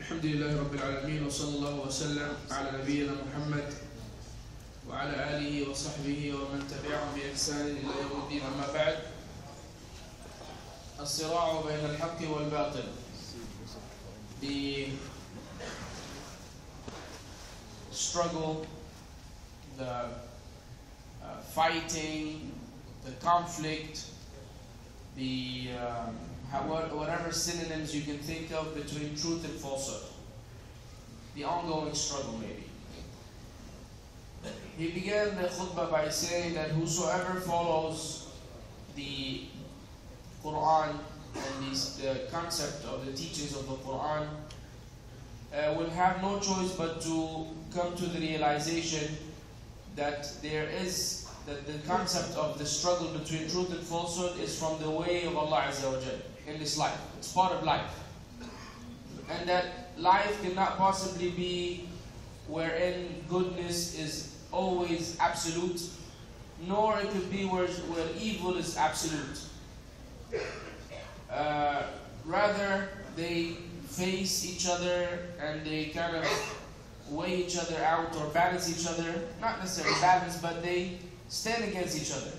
الحمد لله رب العالمين وصلى الله وسلم على نبينا محمد وعلى آله وصحبه ومن تبعهم بإحسان إلى يوم الدين. أما بعد، الصراع بين الحق والباطل. The struggle, the fighting, the conflict, the whatever synonyms you can think of between truth and falsehood. The ongoing struggle, maybe. He began the khutbah by saying that whosoever follows the Quran and the concept of the teachings of the Quran will have no choice but to come to the realization that that the concept of the struggle between truth and falsehood is from the way of Allah Azza wa Jal in this life. It's part of life. And that life cannot possibly be wherein goodness is always absolute, nor it could be where evil is absolute. Rather, they face each other and they kind of weigh each other out or balance each other. Not necessarily balance, but they stand against each other.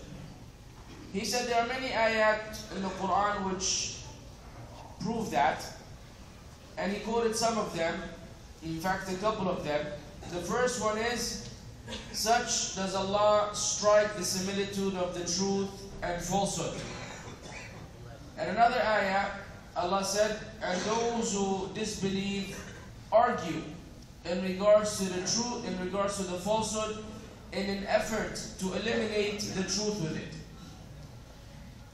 He said there are many ayat in the Quran which prove that, and he quoted some of them, in fact a couple of them. The first one is, such does Allah strike the similitude of the truth and falsehood. And another ayah, Allah said, and those who disbelieve argue in regards to the truth, in regards to the falsehood, in an effort to eliminate the truth with it.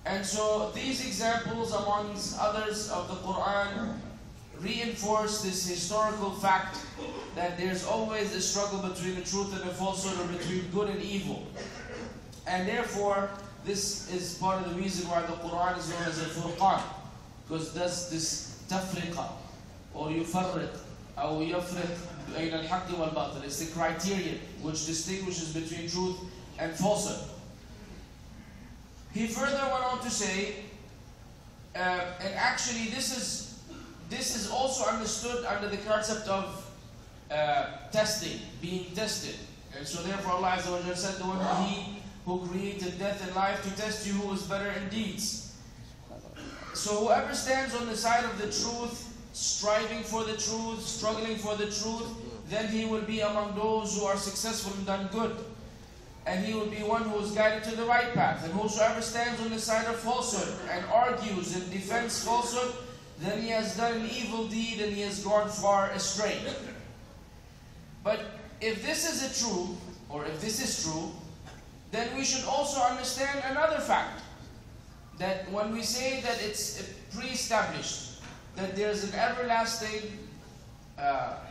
And so these examples, amongst others of the Quran, reinforce this historical fact that there's always a struggle between the truth and the falsehood, or between good and evil. And therefore, this is part of the reason why the Quran is known as al-Furqan, because does this tafriqa, or yufarriq, or yafriq bayn al-haqq wal-batil. It's the criterion which distinguishes between truth and falsehood. He further went on to say, and actually this is also understood under the concept of testing, being tested. And so therefore Allah Azza wa Jalla said, the one He who created death and life to test you who is better in deeds. So whoever stands on the side of the truth, striving for the truth, struggling for the truth, then he will be among those who are successful and done good. And he will be one who is guided to the right path. And whosoever stands on the side of falsehood and argues and defends falsehood, then he has done an evil deed and he has gone far astray. But if this is a truth, or if this is true, then we should also understand another fact. That when we say that it's pre-established, that there's an everlasting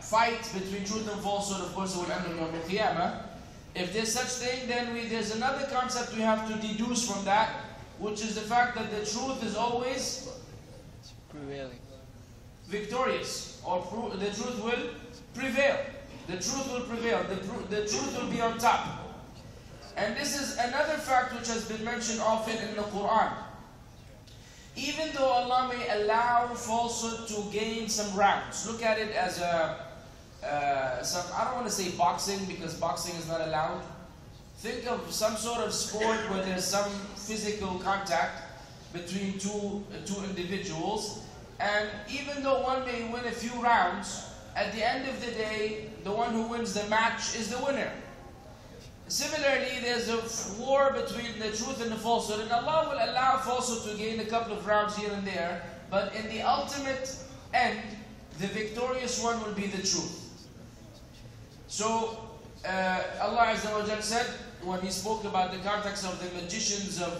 fight between truth and falsehood, of course it will end on Yawm al-Qiyamah. If there's such thing, then there's another concept we have to deduce from that, which is the fact that the truth is always prevailing, victorious, or the truth will prevail. The truth will prevail. The truth will be on top. And this is another fact which has been mentioned often in the Quran. Even though Allah may allow falsehood to gain some rounds, look at it as I don't want to say boxing, because boxing is not allowed. Think of some sort of sport where there's some physical contact between two individuals, and even though one may win a few rounds, at the end of the day, the one who wins the match is the winner. Similarly, there's a war between the truth and the falsehood, and Allah will allow falsehood to gain a couple of rounds here and there, but in the ultimate end, the victorious one will be the truth. So, Allah Azza wa Jal said, when He spoke about the context of the magicians of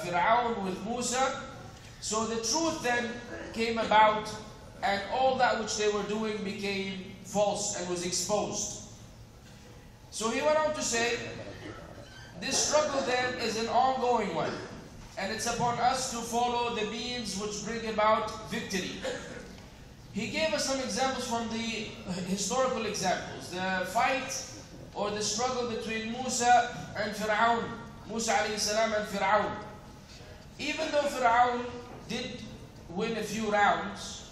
Fir'aun with Musa, so the truth then came about, and all that which they were doing became false and was exposed. So he went on to say, this struggle then is an ongoing one, and it's upon us to follow the means which bring about victory. He gave us some examples from the historical examples. The fight or the struggle between Musa and Fir'aun. Musa alayhi salam and Fir'aun. Even though Fir'aun did win a few rounds,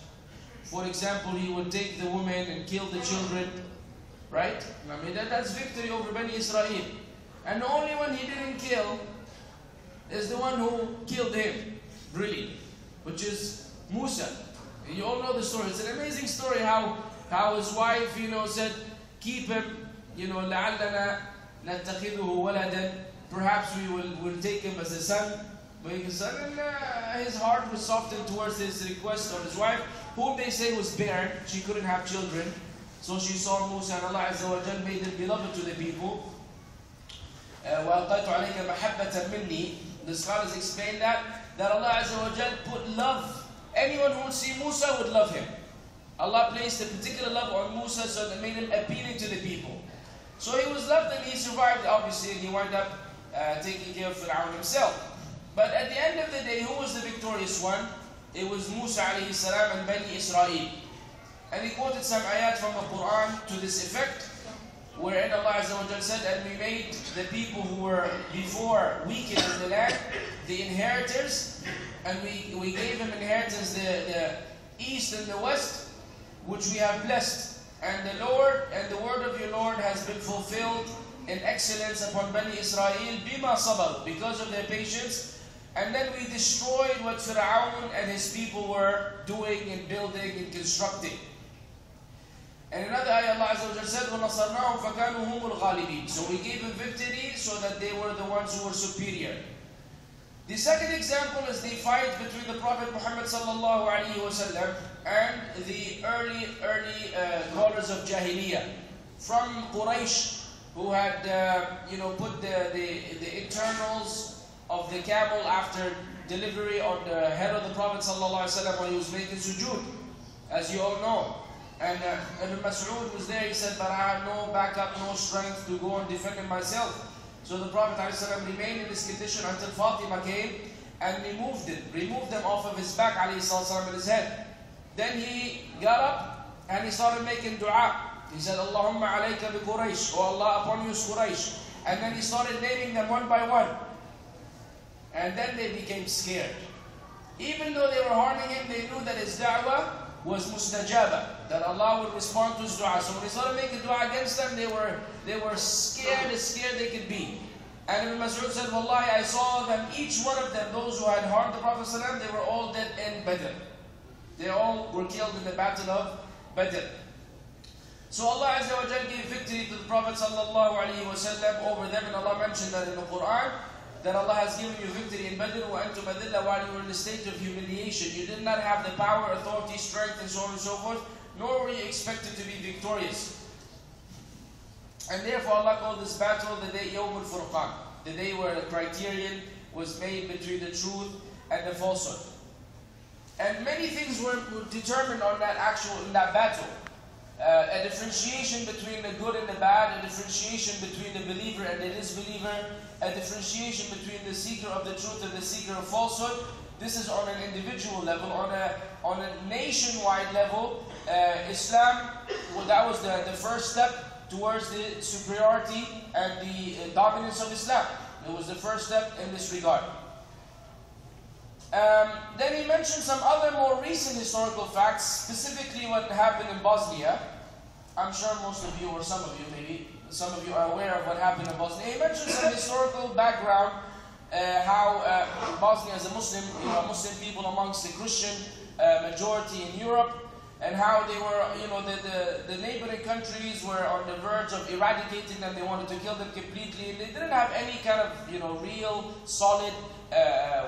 For example, he would take the women and kill the children. Right? I mean, that's victory over Bani Israel. And the only one he didn't kill is the one who killed him, really, which is Musa. You all know the story. It's an amazing story how his wife, said, keep him, لَعَلَّنَا نَتَّخِذُهُ وَلَدًا. Perhaps we will take him as a son. And his heart was softened towards his request of his wife, whom they say was barren. She couldn't have children. So she saw Musa, and Allah Azza wa Jal made him beloved to the people. وَأَلْقَيْتُ عَلَيْكَ مَحَبَّةً مِنِّي. The scholars explain that Allah Azza wa Jal put love. Anyone who would see Musa would love him. Allah placed a particular love on Musa, so that made him appealing to the people. So he was loved and he survived, obviously, and he wound up taking care of Fir'aun himself. But at the end of the day, who was the victorious one? It was Musa alayhi salam and Bani Israel. And he quoted some ayat from the Quran to this effect, wherein Allah Azza wa Jal said, and we made the people who were before weakened in the land, the inheritors, and we gave them inheritance, the east and the west, which we have blessed. And the Lord and the word of your Lord has been fulfilled in excellence upon Bani Israel, bima sabar, because of their patience. And then we destroyed what Fir'aun and his people were doing and building and constructing. And another ayah, Allah Azza wa Jalla said, وَنَصَرْنَاهُمْ فَكَانُوا هُمُ الْغَالِبِينَ. So we gave them victory so that they were the ones who were superior. The second example is the fight between the Prophet Muhammad sallallahu alaihi wasallam and the early callers of Jahiliyyah from Quraysh, who had put the internals of the camel after delivery on the head of the Prophet sallallahu alaihi wasallam when he was making sujood, as you all know. And Ibn Mas'ud was there. He said, but I have no backup, no strength to go and defend myself. So the Prophet ﷺ remained in this condition until Fatima came and removed them off of his back ﷺ and his head. Then he got up and he started making dua. He said, Allahumma alayka bi Quraysh, O Allah, upon you is Quraysh. And then he started naming them one by one. And then they became scared. Even though they were harming him, they knew that his da'wah was mustajaba, that Allah would respond to his dua. So when he started making dua against them, they were scared, as scared they could be. And Ibn Mas'ud said, Wallahi, I saw them, each one of them, those who had harmed the Prophet ﷺ, they were all dead in Badr. They all were killed in the battle of Badr. So Allah Azza wa Jal gave victory to the Prophet ﷺ over them, and Allah mentioned that in the Quran, that Allah has given you victory in Badr, وَأَنْتُمْ أَذِلَّ, while you were in the state of humiliation. You did not have the power, authority, strength, and so on and so forth, nor were you expected to be victorious. And therefore Allah called this battle the day Yawm al-Furqan, the day where the criterion was made between the truth and the falsehood. And many things were determined on in that battle. A differentiation between the good and the bad, a differentiation between the believer and the disbeliever, a differentiation between the seeker of the truth and the seeker of falsehood. This is on an individual level. On a nationwide level, Islam, that was the first step towards the superiority and the dominance of Islam. It was the first step in this regard. Then he mentioned some other more recent historical facts, specifically what happened in Bosnia. I'm sure most of you, or some of you maybe, some of you are aware of what happened in Bosnia. He mentioned some historical background, how Bosnia is a Muslim people amongst the Christian majority in Europe, and how they were, the neighboring countries were on the verge of eradicating them. They wanted to kill them completely. They didn't have any kind of, real solid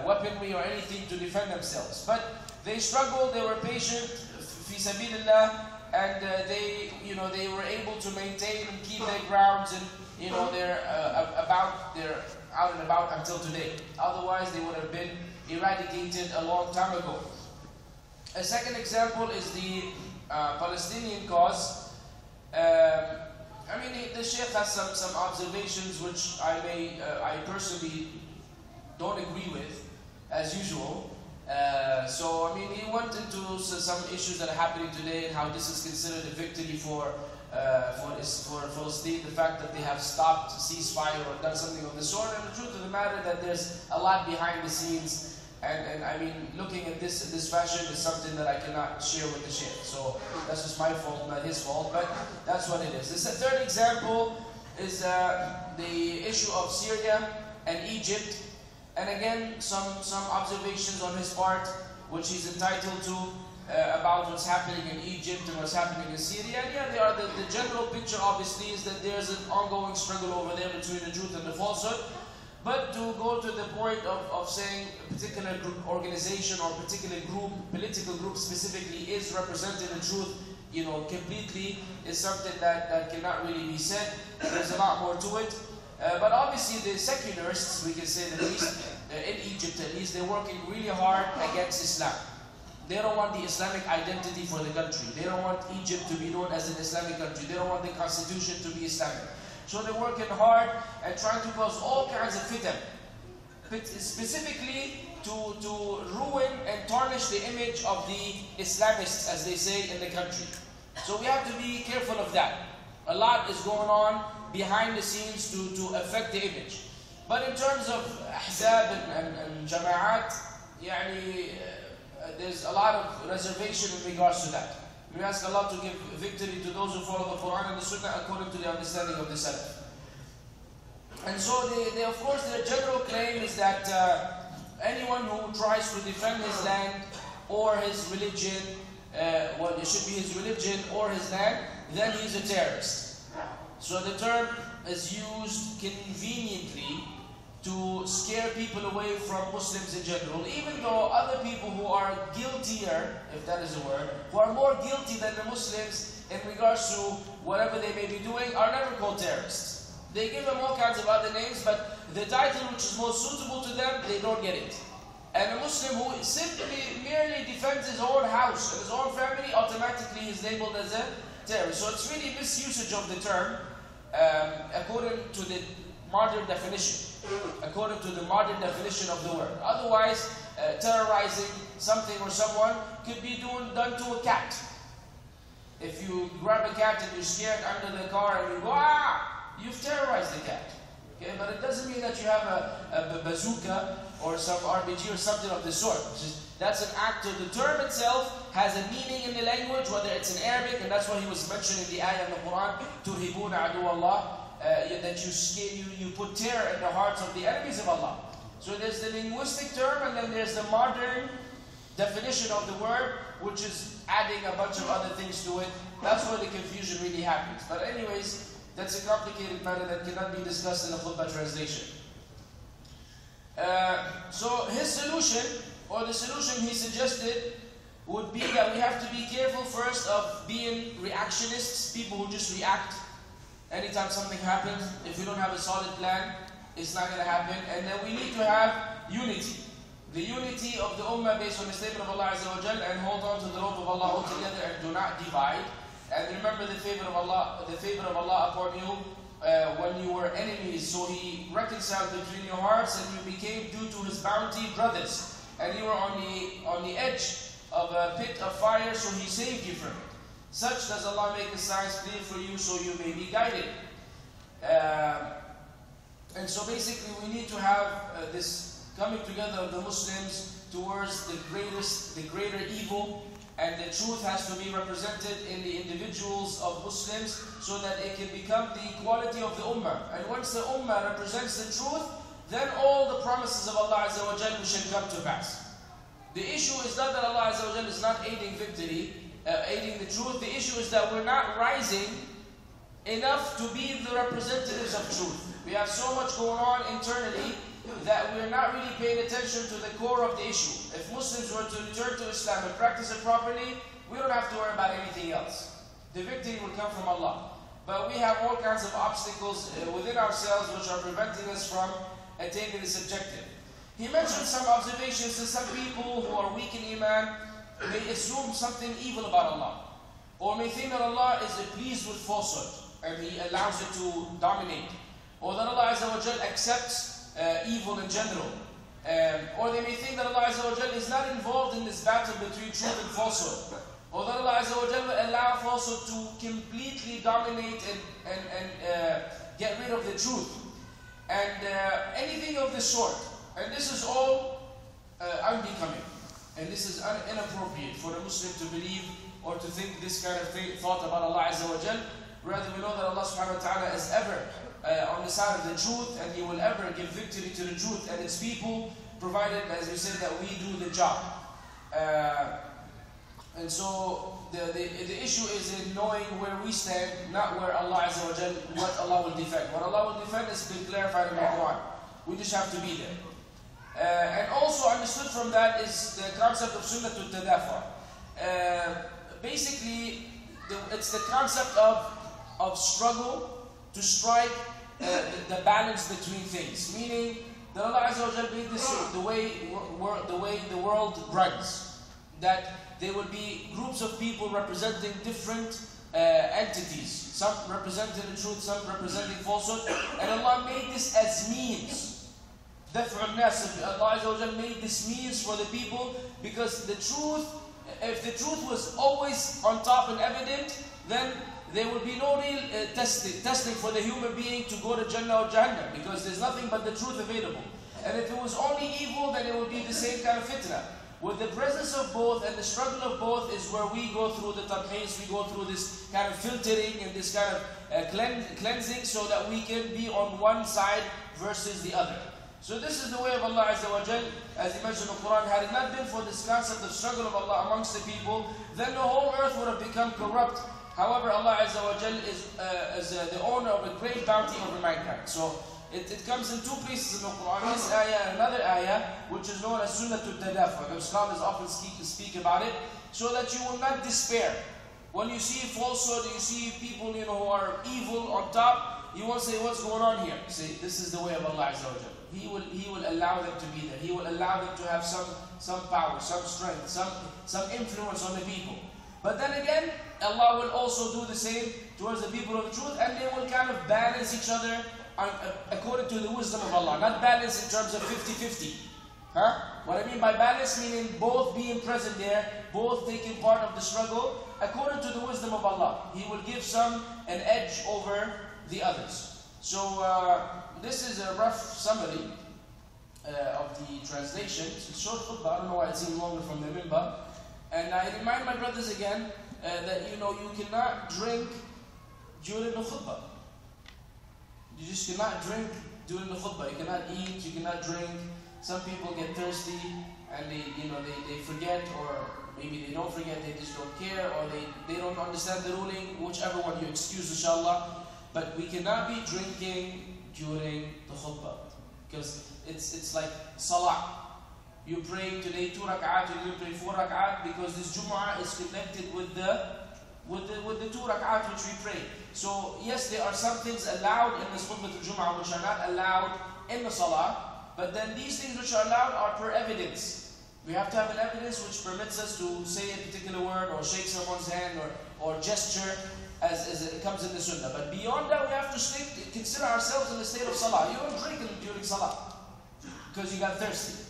weaponry or anything to defend themselves. But they struggled, they were patient, fi sabilillah, and they were able to maintain and keep their grounds, and they're out and about until today. Otherwise, they would have been eradicated a long time ago. A second example is the Palestinian cause. The Sheikh has some observations which I personally don't agree with, as usual. He went into some issues that are happening today and how this is considered a victory for Palestine, the fact that they have stopped ceasefire or done something of the sort. And the truth of the matter is that there's a lot behind the scenes And I mean, looking at this fashion is something that I cannot share with the Shaykh. So that's just my fault, not his fault, but that's what it is. The third example is the issue of Syria and Egypt. And again, some observations on his part, which he's entitled to, about what's happening in Egypt and what's happening in Syria. And yeah, they are the general picture obviously is that there's an ongoing struggle over there between the truth and the falsehood. But to go to the point of saying a particular group, organization or particular group, political group specifically is representing the truth, you know, completely, is something that cannot really be said. There's a lot more to it. But obviously the secularists, we can say at least, in Egypt at least, they're working really hard against Islam. They don't want the Islamic identity for the country. They don't want Egypt to be known as an Islamic country. They don't want the constitution to be Islamic. So they're working hard and trying to cause all kinds of fitan, specifically to ruin and tarnish the image of the Islamists, as they say, in the country. So we have to be careful of that. A lot is going on behind the scenes to affect the image. But in terms of ahzab and jama'at, there's a lot of reservation in regards to that. We ask Allah to give victory to those who follow the Quran and the Sunnah according to the understanding of the Salaf. And so they of course, their general claim is that anyone who tries to defend his land or his religion, well, it should be his religion or his land, then he's a terrorist. So the term is used conveniently to scare people away from Muslims in general, even though other people who are guiltier, if that is a word, who are more guilty than the Muslims in regards to whatever they may be doing, are never called terrorists. They give them all kinds of other names, but the title which is most suitable to them, they don't get it. And a Muslim who simply merely defends his own house and his own family, automatically is labeled as a terrorist. So it's really misusage of the term, according to the modern definition. According to the modern definition of the word. Otherwise, terrorizing something or someone could be done to a cat. If you grab a cat and you're scared under the car and you go, you've terrorized the cat. Okay, but it doesn't mean that you have a bazooka or some RPG or something of the sort. That's an act of the term itself has a meaning in the language, whether it's in Arabic, and that's why he was mentioning the ayah in the Quran, تُرْهِبُونَ عَدُوَ اللَّهِ, that you put terror in the hearts of the enemies of Allah. So there's the linguistic term, and then there's the modern definition of the word, which is adding a bunch of other things to it. That's where the confusion really happens. But anyways, that's a complicated matter that cannot be discussed in a Khutbah translation. So his solution, or the solution he suggested, would be that we have to be careful first of being reactionists, people who just react anytime something happens. If we don't have a solid plan, it's not going to happen. And then we need to have unity. The unity of the ummah based on the statement of Allah Azza wa Jal, and hold on to the rope of Allah altogether and do not divide. And remember the favor of Allah upon you when you were enemies. So He reconciled between your hearts and you became, due to His bounty, brothers. And you were on the edge of a pit of fire, so He saved you from it. Such does Allah make the signs clear for you, so you may be guided. And so basically we need to have this coming together of the Muslims towards the greater evil, and the truth has to be represented in the individuals of Muslims so that it can become the equality of the ummah. And once the ummah represents the truth, then all the promises of Allah Azza wa Jal shall come to pass. The issue is not that Allah Azza wa Jal is not aiding victory, aiding the truth. The issue is that we're not rising enough to be the representatives of truth. We have so much going on internally that we're not really paying attention to the core of the issue. If Muslims were to return to Islam and practice it properly, we don't have to worry about anything else. The victory will come from Allah. But we have all kinds of obstacles within ourselves which are preventing us from attaining this objective. He mentioned some observations that some people who are weak in Iman may assume something evil about Allah, or may think that Allah is pleased with falsehood and He allows it to dominate, or that Allah Azza wa Jal accepts evil in general, or they may think that Allah Azza wa Jal is not involved in this battle between truth and falsehood, or that Allah Azza wa Jal will allow falsehood to completely dominate and get rid of the truth, and anything of the sort. And this is all unbecoming. And this is inappropriate for a Muslim to believe or to think this kind of thought about Allah Azza wa Jal. Rather, we know that Allah subhanahu wa ta'ala is ever on the side of the truth, and He will ever give victory to the truth and its people, provided, as we said, that we do the job. And so the issue is in knowing where we stand, not where Allah Azza wa Jal, what Allah will defend. What Allah will defend has been clarified in the Quran. We just have to be there. And also understood from that is the concept of Sunnatul Tadafa. Basically, it's the concept of struggle to strike the balance between things. Meaning that Allah Azza wa Jal made this the way the world runs. That there will be groups of people representing different entities. Some representing the truth, some representing falsehood. And Allah made this as means. Allah Azza wa Jal made this means for the people, because the truth, if the truth was always on top and evident, then there would be no real testing for the human being to go to Jannah or Jahannam, because there's nothing but the truth available. And if it was only evil, then it would be the same kind of fitna. With the presence of both and the struggle of both is where we go through the tamheez, we go through this kind of filtering and this kind of cleansing, so that we can be on one side versus the other. So this is the way of Allah Azza wa Jal. As He mentioned in the Quran, had it not been for this concept of struggle of Allah amongst the people, then the whole earth would have become corrupt. However, Allah Azza wa Jal is the owner of a great bounty over mankind. So it comes in two places in the Quran. This ayah and another ayah, which is known as Sunnatul Tadafa. The scholars often speak about it, so that you will not despair. When you see falsehood, you see people who are evil on top, you won't say, what's going on here? You say, this is the way of Allah Azza wa Jal. He will allow them to be there. He will allow them to have some power, some strength, some influence on the people. But then again, Allah will also do the same towards the people of the truth, and they will kind of balance each other according to the wisdom of Allah. Not balance in terms of 50-50. What I mean by balance, meaning both being present there, both taking part of the struggle, according to the wisdom of Allah. He will give some an edge over the others. So this is a rough summary of the translation. It's a short khutbah. I don't know why it seemed longer from the minbar. And I remind my brothers again that you cannot drink during the khutbah. You just cannot drink during the khutbah. You cannot eat. You cannot drink. Some people get thirsty and they forget, or maybe they don't forget. They just don't care, or they don't understand the ruling. Whichever one you excuse, inshallah. But we cannot be drinking during the khutbah, because it's like salah. You pray today 2 rak'at, you pray 4 rak'at, because this Jumu'ah is connected with the 2 rak'at which we pray. So yes, there are some things allowed in this khutbah al-Jumu'ah which are not allowed in the salah, but then these things which are allowed are per evidence. We have to have an evidence which permits us to say a particular word, or shake someone's hand, or gesture, as it comes in the sunnah. But beyond that, we have to consider ourselves in the state of salah. You don't drink during salah because you got thirsty.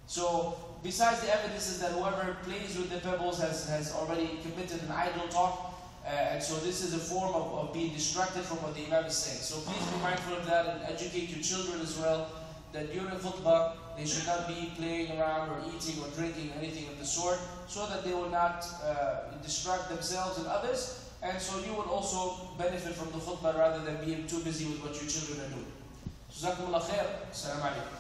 So besides the evidence is that whoever plays with the pebbles has already committed an idle talk, and so this is a form of being distracted from what the Imam is saying. So please be mindful of that, and educate your children as well, that during khutbah they should not be playing around or eating or drinking anything of the sort, so that they will not distract themselves and others. And so you will also benefit from the khutbah rather than being too busy with what your children are doing. Jazakumullah khair. Assalamu alaikum.